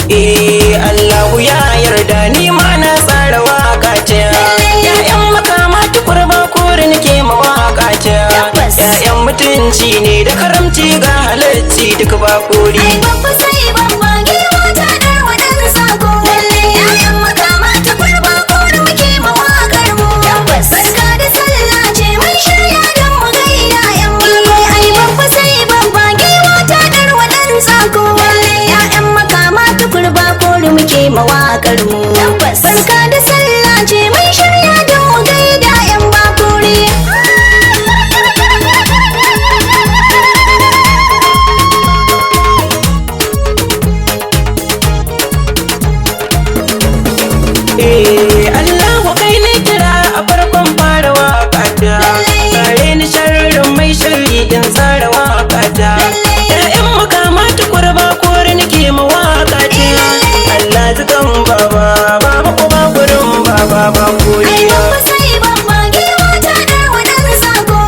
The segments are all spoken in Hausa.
Allahu ya yarda ni ma na tsara waka ce. Ya'yan makama tukur ba kore nake mawaka ce. Ya'yan mutunci ne da karamci ga halacci duk ba kore. Ai babba sai babba giwa ta dar wadan sako. Ya'yan makama tukur ba kore muke mawakar mu. Barka da sallah ce mun shirya don mu gaida yan mu. Ai babba sai babba giwa ta dar wadan sako. Ya'yan makama tukur ba kore muke mawakar mu. Barka da sallah ce mun shirya don mu gaida yan bakuri. Allahu kai ne kira a farkon fara waka ta. Kare ni sharrin mai sharri in tsara waka ta. Ya'yan makama tukur ba kore nake mawaka ta. Allah zikan baba baba uba gurin baba ba kore. Ai babba sai babba giwa ta dar wadan sako.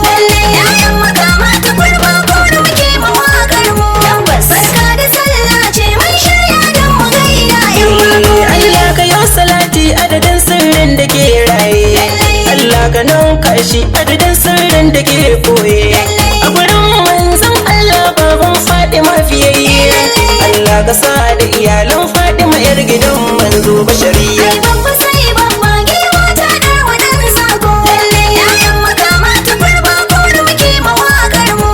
Ya'yan makama tukur ba kore muke mawakar mu. Barka da sallah ce mun shirya don mu gaida yan bakuri. Allah ka yau salati adadin sirrin da ke raye. Allah ka ninka shi adadin sirrin da ke koye. A gurin manzon Allah baban Fatima fiyayye. Allah ka sa da iyalan Fatima yar gidan manzo bashariya. Ai babba sai babba giwa ta dar wadan sako. Ya'yan makama tukur ba kore muke mawakar mu.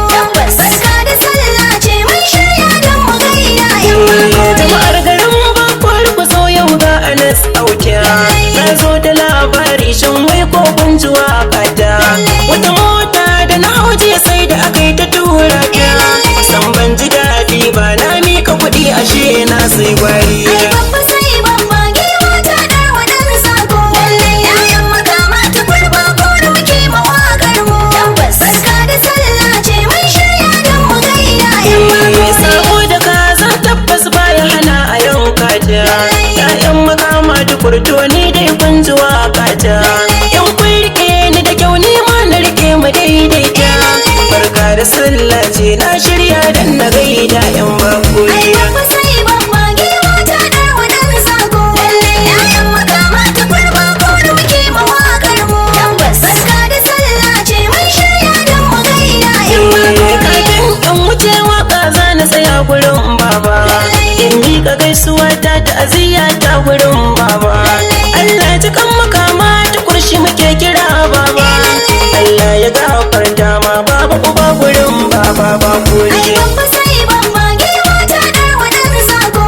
Barka da sallah ce mun shirya don mu gaida yan bakuri. Jama'ar garin bakwar ku so yau ga Anas auta. Na zo da labari shan wai ko kun ji waƙata. Wata mota da na hauje sai da aka yi ta tura ta. San ban ji daɗi ba na mika kuɗi ashe na sai gwari. Ai babba sai babba giwa ta dar wadan sako. Ya'yan makama tukur ba kore muke mawakar mu. Barka da sallah ce mun shirya don mu gaida yan bakuri. Sabo da kaza tabbas baya hana a yanka ta. Ya'yan makama tukur to ni dai kun ji waƙata. Yan kun rike ni da kyau ni ma na rike mu daidaita. Barka da sallah ce na shirya dan na gaida yan Ai bakuri. babba sai babba giwa ta dar wadan sako. Ya'yan makama tukur ba kore muke mawakar mu. Barka da sallah ce mun shirya don mu gaida yan bakuri. Kafin in wuce waka za na tsaya gurin baba. In miƙa gaisuwa ta ta'aziyya ta gurin baba. Allah ji kan makama tukur shi muke kira baba. Allah ya gafarta ma baba uba gurin baba ba Ai kuri. babba sai babba giwa ta dar wadan sako.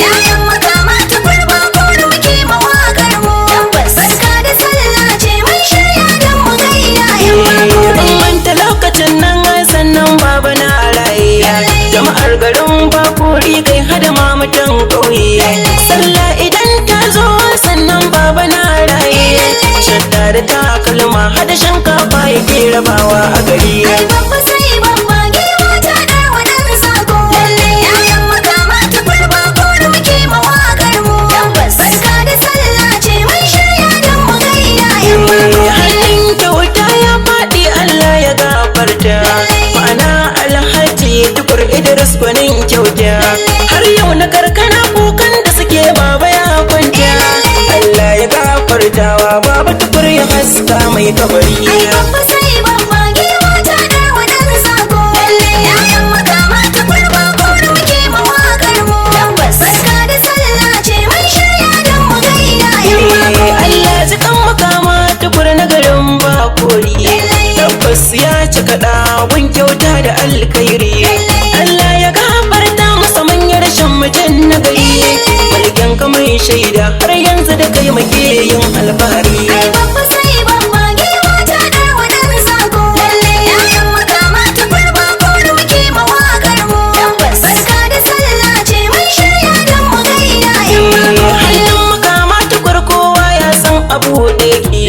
Ya'yan makama tukur ba kore muke mawakar mu. Barka da sallah ce mun shirya don mu gaida yan bakuri. Manta lokacin nan sannan baba na raye. Jama'ar garin bakuri kai hada ma mutan ƙauye. Sallah idan ta zo sannan baba na raye. Shadda da takalma hada shinkafa yake rabawa a gari. Ai babba sai babba giwa ta dar wadan sako. Ya'yan makama tukur ba kore muke mawakar mu. Barka da sallah ce mun shirya don mu gaida yan bakuri. Hannun kyauta ya faɗi Allah ya gafarta. Ma'ana Alhaji tukur Idris gwanin kyauta. Har yau na karkana kukan da suke baba ya kwanta. Allah ya gafartawa baba tukur ya haska mai kabari. Ai babba sai babba giwa ta dar wadan sako. Ya'yan makama tukur ba kore muke mawakar mu. Barka da sallah ce mun shirya don mu gaida yan bakuri. Allah ji kan makama tukur na garin bakori. Tabbas ya cika ɗawun kyauta da alkhairi. Allah ya gafarta masa manyan rashin mutum na gari. Mulkin ka mai shaida har yanzu da kai muke yin alfahari. Ai babba sai babba giwa ta dar wadan sako. Ya'yan makama tukur ba kore muke mawakar mu. Barka da sallah ce mun shirya don mu gaida yan bakuri. Hannun makama tukur kowa ya san abu da yake.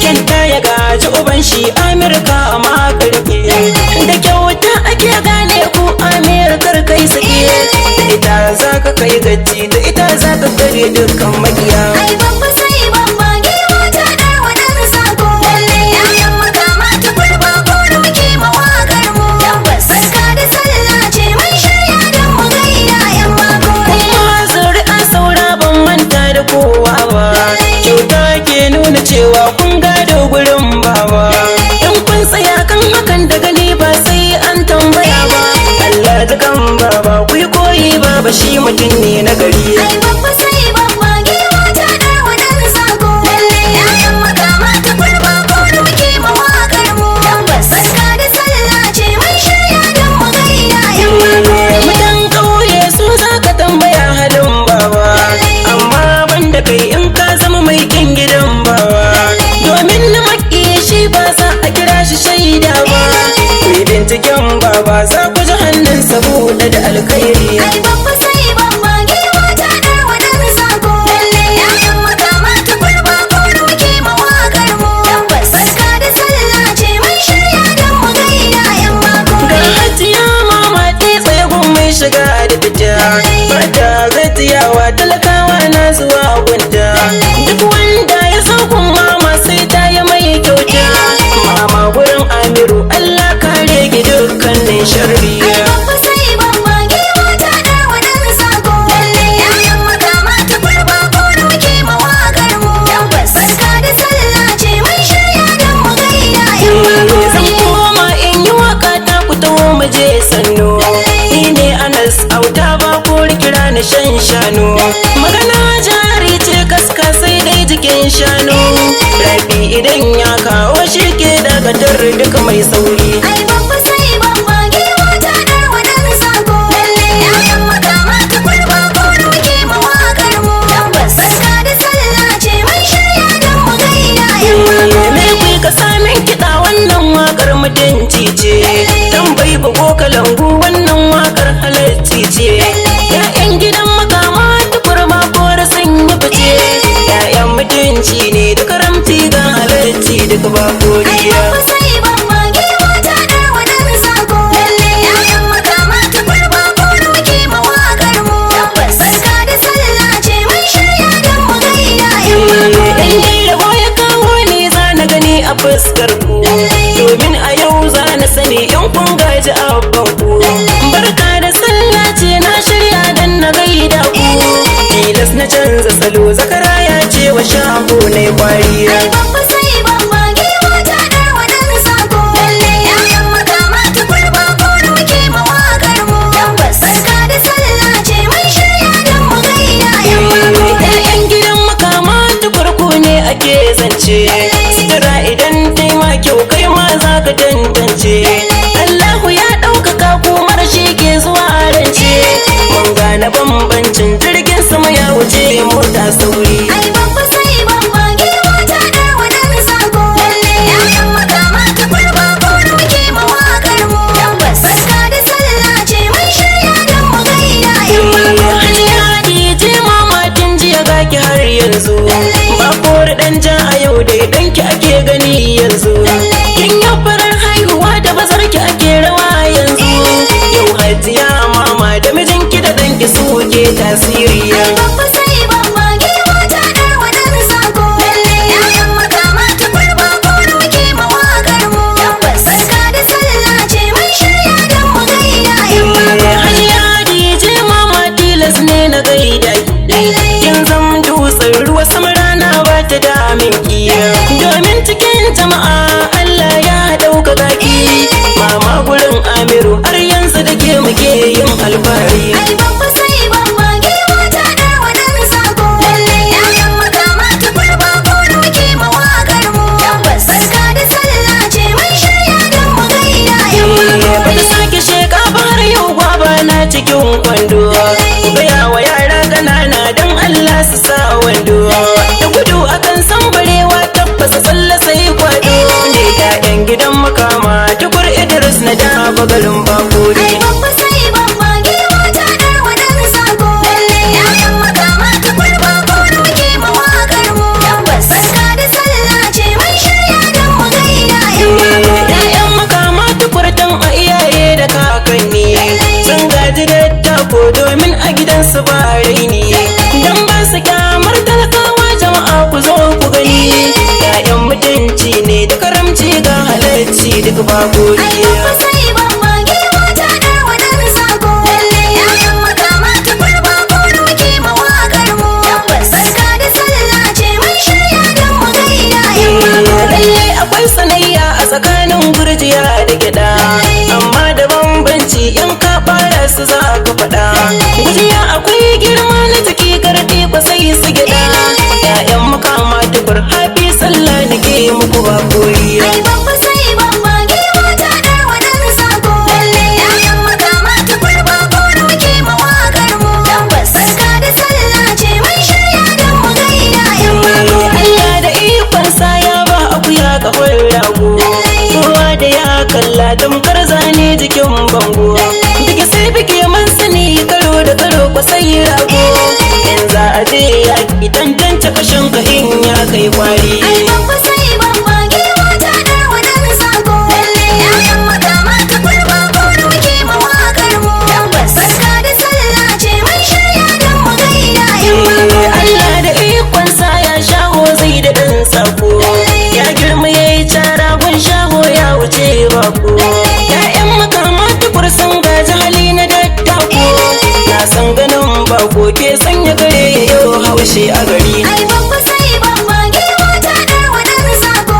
Kyanta ya gaji uban shi Amerika ma karke. Da kyauta ake gane ku Amerikar kai sake. Da ita za ka kai gaci da ita za ka kare dukkan makiya. Ai babba sai babba giwa ta dar wadan sako. Ya'yan makama tukur ba kore muke mawakar mu. Barka da sallah ce mun shirya don mu gaida yan bakuri. Kuma zuri'a fa shi mutum ne na gari. Ai babba sai babba giwa ta darwa dan sako. Lalle yayan makama ta kurba ko da muke mawakar mu. Tabbas barka da sallah ce mun shirya dan mu gaida yan mako. Mutan ƙauye su za ka tambaya halin baba, amma banda kai in ka zama mai kin gidan baba. Domin na maki shi ba za a kira shi shaida ba. Ku binciken baba za ku ji hannunsa buɗe da alkhairi. Ai babba sai babba giwa ta darwa dan sako. Lalle yayan makama ta kurba ko da muke mawakar mu. Tabbas barka da sallah ce mun shirya dan mu gaida yan mako. Ga hajiya mama ta tsaye gun mai shiga da fita. Mata gajiyawa talakawa na zuwa gunta. Duk wanda ya zo gun mama sai ta yi mai kyauta. Mama gurin Amiru Allah kare ki dukkanin sharri. Ai babba sai babba giwa ta darwa dan sako. Lalle yayan makama ta kurba ko da muke mawakar mu. Tabbas barka da sallah ce mun shirya dan mu gaida yan mako. Zan koma in yi waka ta ku taho mu je sannu. Ni ne Anas auta ba ko kira ni shan shanu. Magana jari ce kaska sai dai jikin shanu. Rabi idan ya kawo shi ke dakatar duk mai sauri. Ai babba sai babba giwa ta darwa dan sako. Lalle yayan makama ta kurba ko da muke mawakar mu. Tabbas barka da sallah ce mun shirya dan mu gaida yan mako. Me kai ka samin kiɗa wannan wakar mutunci ce. Tambayi bugo kalangu wannan wakar halarci ce. Ya'yan gidan makama tukurma ko sun yi fice. Ya'yan mutunci ne da karamci ga halarci duk ba Ai godiya. babba sai babba giwa ta darwa dan sako. Lalle yayan makama ta kurba ko da muke mawakar mu. Tabbas barka da sallah ce mun shirya dan mu gaida yan mako. Dan dai rabo ya kawo ni za na gani a fuskar ku. Domin a yau za na sani in kun gaji abban ku. Barka da sallah ce na shirya dan na gaida ku. Tilas na canza salo zakara ya ce wa shaho na kwariya. Ai babba sai babba giwa ta darwa dan sako. Lalle yayan makama ta kurba ko da muke mawakar mu. Tabbas barka da sallah ce mun shirya dan mu gaida yan mako. Ƴaƴan gidan makama tukurku ne ake zance. Sutura idan taima kyau kai ma za ka tantance. Allahu ya ɗaukaka kumar shi ke zuwa rance. Mun gane bambancin jirgin sama ya wuce mota sauri. Ai babba sai babba giwa ta darwa dan sako. Lalle yayan makama ta kurba ko da muke mawakar mu. Tabbas barka da sallah ce mun shirya dan mu gaida yan mako. Hajiya Hadiye mamatin jiya gaki har yanzu. Ba kori ɗan ja a yau dai ɗanki ake gani yanzu. Kin yi farar haihuwa da bazarki ake rawa yanzu. Yau Hajiya mama da mijinki da ɗanki suke tasiri. Ai babba sai babba giwa ta darwa dan sako. Lalle yayan makama ta kurba ko da muke mawakar mu. Tabbas barka da sallah ce mun shirya dan mu gaida yan mako. Hajiya Hadiye mama tilas ne na gaida ki. Kin zam dutsen ruwa sama rana ba ta damin ki. Domin cikin jama'a Allah ya ɗaukaka ki. Mama gurin Amiru har yanzu da ke muke yin alfahari. Ai babba sai babba giwa ta darwa dan sako. Lalle yayan makama ta kurba ko da muke mawakar mu. Tabbas barka da sallah ce mun shirya dan mu gaida yan mako. Bata sake sheka ba har yau gwaba na cikin kwando. Ku gaya wa yara ƙanana don Allah su sa wando. Da gudu akan san barewa tabbasa tsalla sai kwado. Ne 'ya'yan gidan makama tukur Idris na da bagarin bakuri. Ai babba sai babba giwa ta darwa dan sako. Lalle yayan makama ta kurba ko da muke mawakar mu. Tabbas barka da sallah ce mun shirya dan mu gaida yan mako. 'Ya'yan makama tukur tun a iyaye da kakanni. Sun gaji da tako domin a gidansu ba raini. Dan ba su kyamar talakawa jama'a ku zo ku gani. 'Ya'yan mutunci ne da karamci ga halarci duk ba Ai godiya. babba sai babba giwa ta darwa dan sako. Lalle yayan makama ta kurba ko da muke mawakar mu. Tabbas barka da sallah ce mun shirya dan mu gaida yan mako. Lalle akwai sanayya a tsakanin gurjiya da gyaɗa. Amma da bambanci in ka fara su za ka faɗa. Gujiya tamkar zane jikin bango. Biki sai biki man sani karo da karo kwasai rago. In za a je yaƙi tantance kashin ka in ya kai kwari. Ai babba sai babba giwa ta darwa dan sako. Yayan makama ta kurba kore muke mawakar mu. Barka da sallah ce mun shirya don mu gaida yan mako. Allah da ikonsa ya shaho zai da ɗan sako. Ya girma ya yi cara gun shaho ya wuce bako. Ya'yan makama tukur sun gaji hali na dattako. Na san ganin bako ke sanya gare ya yau haushe a gari. Ai babba sai babba giwa ta darwa dan sako.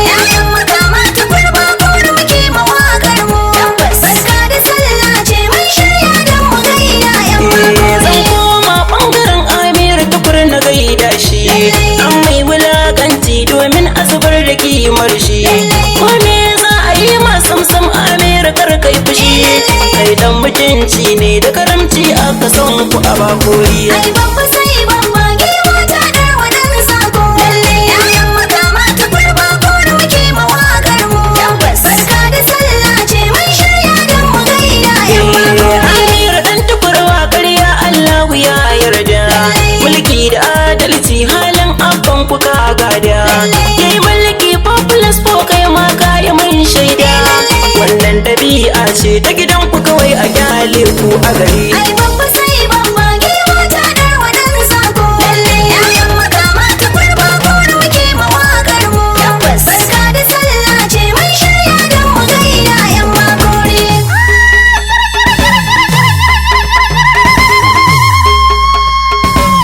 Yayan makama ta kurba kore muke mawakar mu. Barka da sallah ce mun shirya don mu gaida yan mako. Zan koma ɓangaren Amir tukur na gaida shi. An mai wulakanci domin asabar da kimar shi. Ko me za a yi ma samsam Amir kar kai fushi. Kai dan mutunci ne da karamci aka san ku a bakori. Ai babba sai babba giwa ta darwa dan sako. Yayan makama ta kurba kore muke mawakar mu. Barka da sallah ce mun shirya don mu gaida yan mako. Amir dan tukurwa ƙarya Allahu ya yarda. Mulki da adalci halin abban ku ka gada. Yayi mulki populous ko kai ma ka yi mun shaida. Wannan ɗabi'a ce ta gidan ku kawai a kyale ku a gari. Ai babba sai babba giwa ta darwa dan sako. Yayan makama ta kurba kore muke mawakar mu. Barka da sallah ce mun shirya don mu gaida yan makori.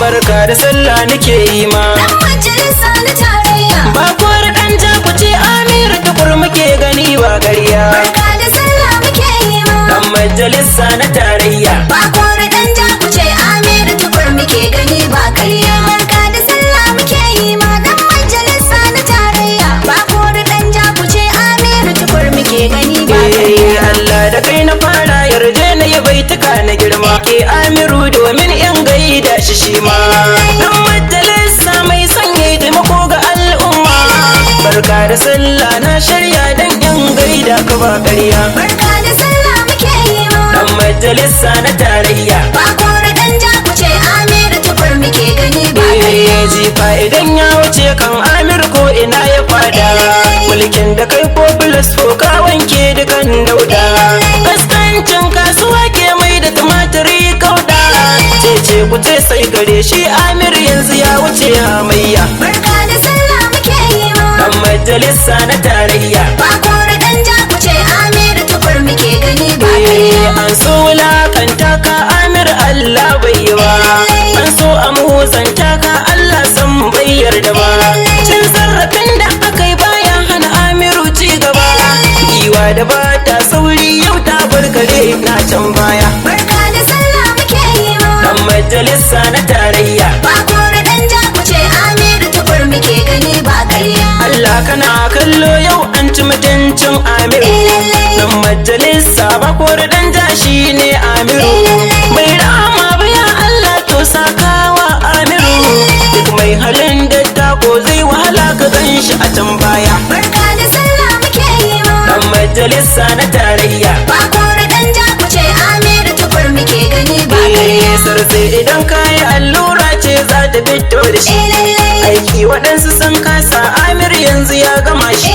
Barka da sallah nake yi ma. Dan majalisa na tarayya. Bakwar ɗan jakuce Amir tukur muke gani ba ƙarya. Barka da sallah muke yi ma. Dan majalisa na tarayya. Ba kore dan jakuce Amir tukur muke gani ba karya. Barka da sallah muke yi ma. Dan majalisa na tarayya. Ba kore dan jakuce Amir tukur muke gani ba karya. Allah da kai na fara yarje na yi baituka na girma. Ke Amiru domin in gaida shi shi ma. Dan majalisa mai sanya taimako ga al'umma. Barka da sallah na shirya dan in gaida ka ba ƙarya. Barka da sallah muke yi ma. Dan majalisa na tarayya. Ba kore dan jakuce Amir tukur muke gani ba karya. Jifa idan ya wuce kan Amir ko ina ya fada. Mulkin da kai ko plus ko ka wanke dukan dauda. Kaskancin kasuwa ke mai da tumatiri kauda. Cece ku ce sai gare shi Amir yanzu ya wuce hamayya. Barka da sallah muke yi ma. Dan majalisa na tarayya. Ba kore dan jakuce Amir tukur muke gani ba karya. An so wulakanta ka Amir Allah bai yi ba. An so a muzanta ka Allah san bai yarda ba. Cin zarafin da aka yi baya hana Amiru ci gaba. Giwa da ba ta sauri yau ta barkare na can baya. Barka da sallah muke yi ma. Dan majalisa na tarayya. Ba kore dan jakuce Amir tukur muke gani ba karya. Allah kana kallo yau an ci mutuncin Amiru. Dan majalisa ba kore dan jashi ne Amiru. Mai rama baya Allah to sakawa Amiru. Duk mai halin da tako zai wahala ka ganshi a can baya. Barka da sallah muke yi ma. Dan majalisa na tarayya. Ba kore dan jakuce Amir tukur muke gani ba karya. Sarse idan kayi allura ce za ta fito da shi. Aiki waɗansu sun kasa Amir yanzu ya gama shi.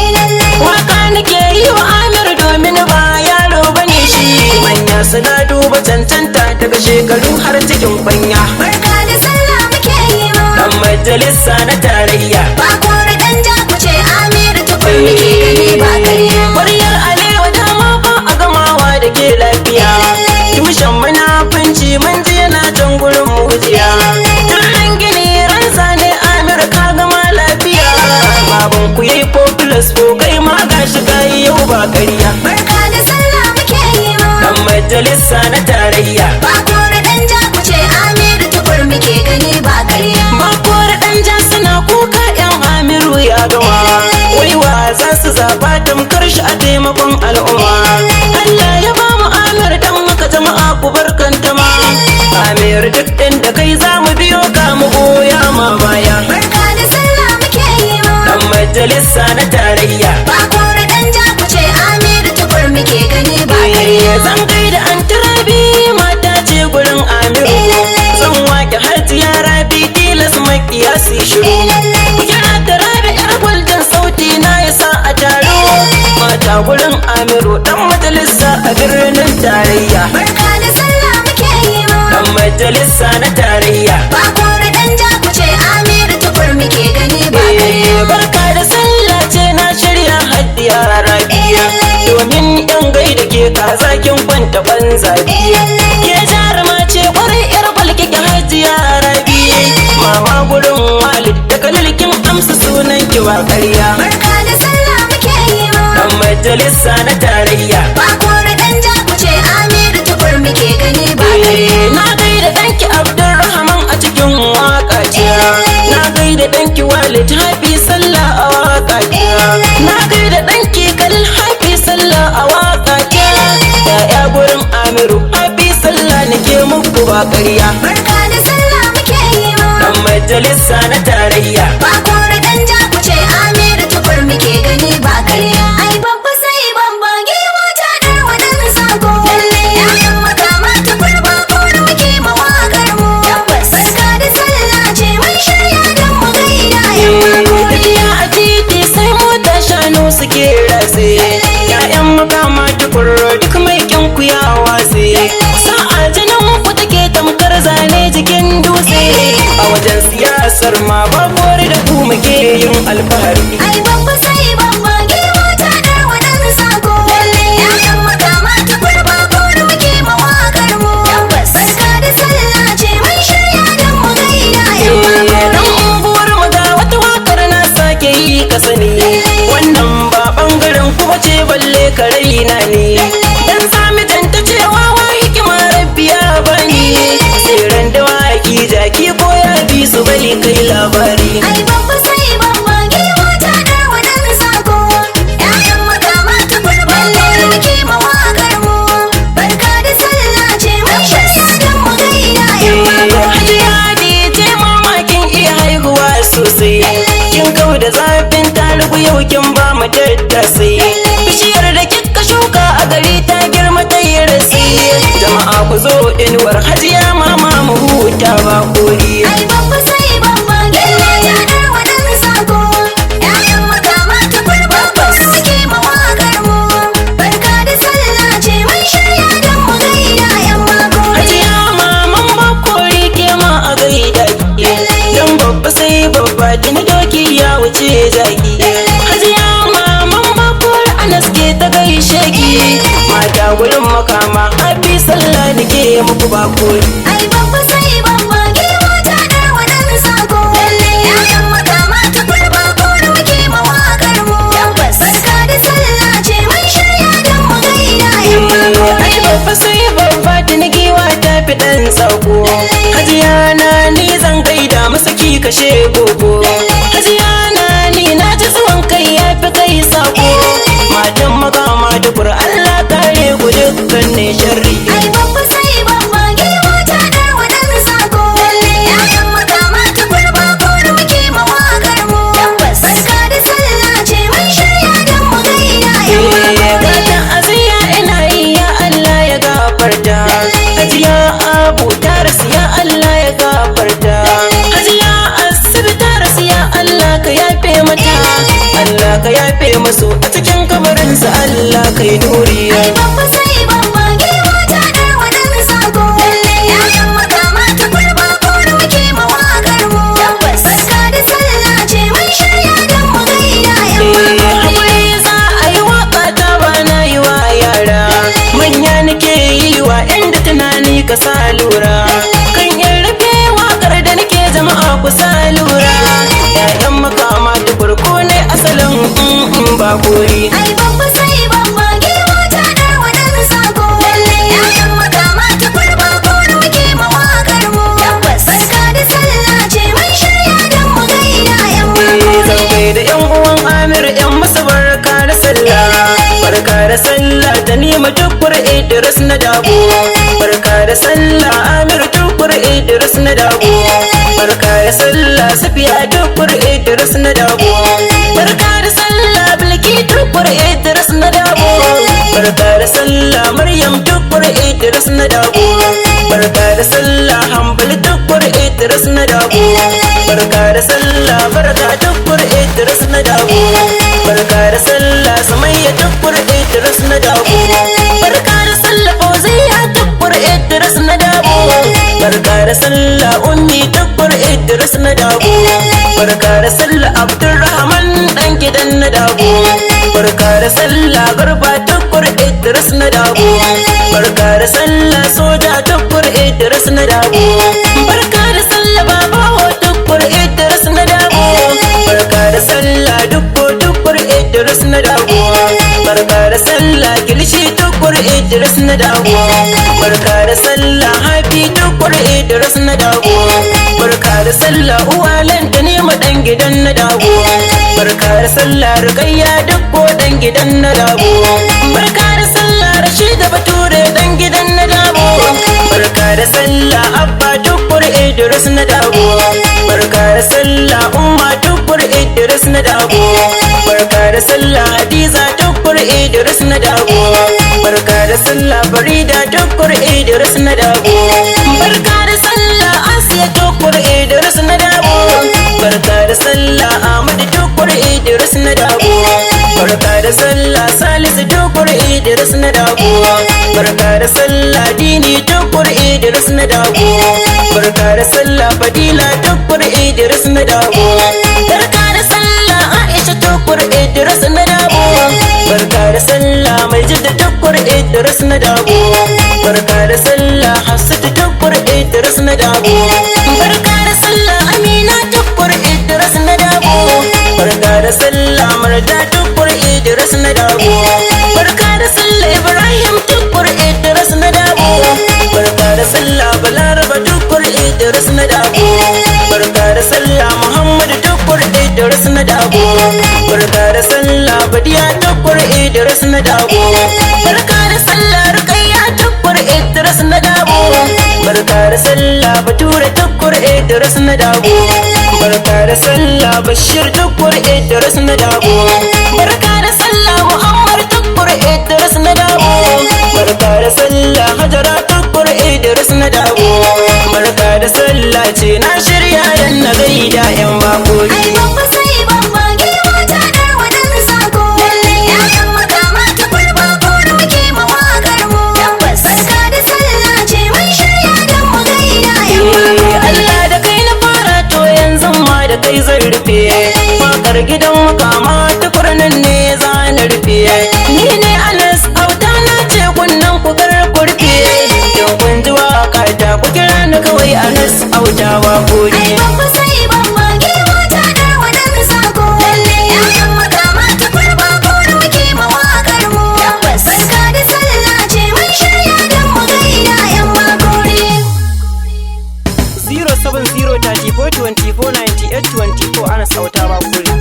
Waka nake yi wa Amir domin ba yaro bane shi. Manya suna duba cancanta daga shekaru har cikin kwanya. Barka da sallah muke yi ma. Dan majalisa na tarayya. Ba kore dan jakuce Amir tukur muke gani ba karya. Ƙwaryar alewa dama ba a gamawa da ke lafiya. Tushen munafunci mun ji yana can gurin mujiya. Turnan gini ran zane Amir ka gama lafiya. Baban ku yayi populous ko kai ma gashi gayi yau ba ƙarya. Barka da sallah muke yi ma. Dan majalisa na tarayya. Ba kore dan jakuce Amir tukur muke gani ba karya. Ba kore ɗan ja suna kuka 'yan Amiru ya gama. Wai wa za su zaba tamkar shi a taimakon al'umma. Allah ya ba mu Amir dan maka jama'a ku barkanta ma. Amir duk inda kai za mu biyo ka mu goya ma baya. Barka da sallah muke yi ma. Dan majalisa na tarayya. Ba kore dan jakuce Amir tukur makiya su shiru. Kira da rabi yar gwaldin sauti na yasa a taro. Mata gurin Amiru dan majalisa a birnin tarayya. Barka da sallah muke yi ma. Dan majalisa na tarayya. Ba kore dan jakuce Amiru tukur muke gani ba kai. Barka da sallah ce na shirya haddiya rabiya. Domin yan gaida ke kaza kin kwanta banza biya. Ke jaruma ce kwarai yar balki ki hajiya rabiya. Mama gurin walid da kalilkin amsa sunan ki ba ƙarya. Barka da sallah muke yi ma. Dan majalisa na tarayya. Ba kore dan jakuce Amiru tukur muke gani ba kai. Na gaida danki Abdulrahman a cikin waka ce. Na gaida danki Walid hafi sallah a waka ce. Na gaida danki Khalil hafi sallah a waka ce. Ya'ya gurin Amiru hafi sallah nake muku ba ƙarya. Barka da sallah muke yi ma. Dan majalisa na tarayya. Ba kore dan jakuce Amiru tukur muke gani ba karya. Ai babba sai babba giwa ta dar wadan sako. Yayan makama tukur ba kore muke mawakar mu. Barka da sallah ce mun shirya dan mu gaida yan makori. Tafiya a titi sai mota shanu suke rase. Ya'yan makama tukur duk mai kyan ku ya wase. Sa'a jinin ku take tamkar zane jikin dutse. A wajen siyasar ma ba kore da ku muke yin alfahari. Ai babba sai babba giwa ta dar wadan sako. Yayan makama tukur ba kore muke mawakar mu. Barka da sallah ce mun shirya dan mu gaida yan makori. Dan unguwar mu ga wata wakar na sake yi ka sani. Wannan ba bangaren kuma ce balle ka raina ne. Dan sami janta cewa wa hikima rabbiya bani. Tseren dawaki jaki ko ya bi su bai kai labari. Ai babba sai babba giwa ta dar wadan sako. Yayan makama tukur ba kore muke mawakar mu. Barka da sallah ce mun shirya dan mu gaida yan makori. Hajiya ce mamakin iya haihuwa sosai. Kin kau da zafin talibu yau kin ba mu tattasai. Bishiyar da kika shuka a gari ta girma ta yi rasi. Jama'a ku zo inuwar hajiya mama mu huta ba kori. Ai babba sai babba giwa ta dar wadan sako. Yayan makama tukur ba kore muke mawakar mu. Barka da sallah ce mun shirya dan mu gaida yan makori. Hajiya maman bakori ke ma a gaida ki. Dan babba sai babba tuni doki ya wuce zaki. Hajiya maman bakori Anas ke ta gaishe ki. Mata gurin makama hafi sallah nake muku bakori. Ai babba sai babba giwa ta dar wadan sako. Yayan makama tukur ba kore muke mawakar mu. Barka da sallah ce mun shirya dan mu gaida yan makori. Ai babba sai babba tuni giwa ta fi dan sako. Hajiya na ni zan gaida masa ki kashe gogo. Hajiya na ni na ji zuwan kai ya fi kai sako. Matan makama tukur Allah kare ku dukkan ne sharri. Ai babba sai babba giwa ta dar wadan sako. Yayan makama tukur ba kore muke mawakar mu. Barka da sallah ce mun shirya dan mu gaida yan makori. Gatan aziya ina yi ya Allah ya gafarta. Hajiya abu ta rasu ya Allah ya gafarta. Hajiya asibi ta rasu ya Allah ka yafe mata. Allah ka yafe masu a cikin kabarinsa Allah ka yi nuriya. Ai babba sai babba giwa ta dar wadan sako. Yayan makama tukur ba kore muke mawakar mu. Barka da sallah ce mun shirya dan mu gaida yan makori. Hakuri za a yi waka ta ba na yi wa yara. Manya nake yi wa inda tunani ka sa lura. Kan yin rufe wakar da nake jama'a ku sa lura. Ya'yan makama tukurku ne asalin ba kori. Ai babba sai babba giwa ta dar wadan sako. Yayan makama tukur ba kore muke mawakar mu. Barka da sallah ce mun shirya dan mu gaida yan makori. Zan gaida yan uwan Amir yan masa barka da sallah. Barka da sallah ta nima tukur Idris na dabo. Barka da sallah Amir tukur Idris na dabo. Barka da sallah Safiya tukur Idris na dabo. Barka da sallah Bilki tukur Idris na dabo. Barka da sallah Maryam tukur Idris na dabo. Barka da sallah Hambali tukur Idris na dabo. barka da sallah barka tukur Idris na dabo barka da sallah Sumayya tukur Idris na dabo barka da sallah Fauziya tukur Idris na dabo barka da sallah Ummi tukur Idris na dabo barka da sallah Abdulrahman dan gidan na dabo barka da sallah Garba tukur Idris na dabo barka da sallah Soja tukur Idris na dabo barka da sallah Babawo tukur Idris na dabo barka da sallah Dukko tukur Idris na dabo barka da sallah Kilishi tukur Idris na dabo barka da sallah Hafi tukur Idris na dabo barka da sallah Uwalan da ne dan gidan na dabo barka da sallah Rukayya Dukko dan gidan na dabo barka da sallah Rashida Bature dan gidan na dabo barka da sallah Abba tukur Idris na dabo barka da sallah Umma tukur Idris na dabo barka da sallah Hadiza tukur Idris na dabo barka da sallah Farida tukur Idris na dabo barka da sallah Asiya tukur Idris na dabo barka da sallah Ahmad tukur Idris na dabo barka da sallah Salisu tukur Idris na dabo barka da sallah Dini tukur Idris na dabo barka da sallah Fadila tukur Idris na dabo barka da sallah Aisha tukur Idris na dabo barka da sallah Majid tukur Idris na dabo barka da sallah Hafsat tukur Idris na dabo barka da sallah Amina tukur Idris na dabo barka da sallah Marda tukur Idris na dabo barka da sallah Ibrahim tukur Idris na dabo barka da sallah Balaraba tukur Idris na dabo barka da sallah Muhammad tukur Idris na dabo barka da sallah Badiya tukur Idris na dabo barka da sallah Rukayya tukur Idris na dabo barka da sallah Bature tukur Idris na dabo barka da sallah Bashir tukur Idris na dabo barka da sallah Muhammad tukur Idris na dabo barka da sallah Hajara tukur Idris na dabo barka da sallah ce na shirya dan na gaida yan bakori ai babba sai babba giwa ta dar wadan sako yayan makama ta kurba ko da muke mawakar mu barka da sallah ce mun shirya dan mu gaida yan bakori Allah da kai na fara to yanzu ma da kai zan rufe wakar gidan makama ta kurnan ne za na rufe ni ne Anas auta na ce kunnan ku gar kurfe yau kun ji waka ta ku kira ni kawai Anas auta bakori ai babba sai babba giwa ta dar wadan sako yayan makama ta kurba ko da muke mawakar mu barka da sallah ce mun shirya dan mu gaida yan bakori 07034249824 Anas auta bakori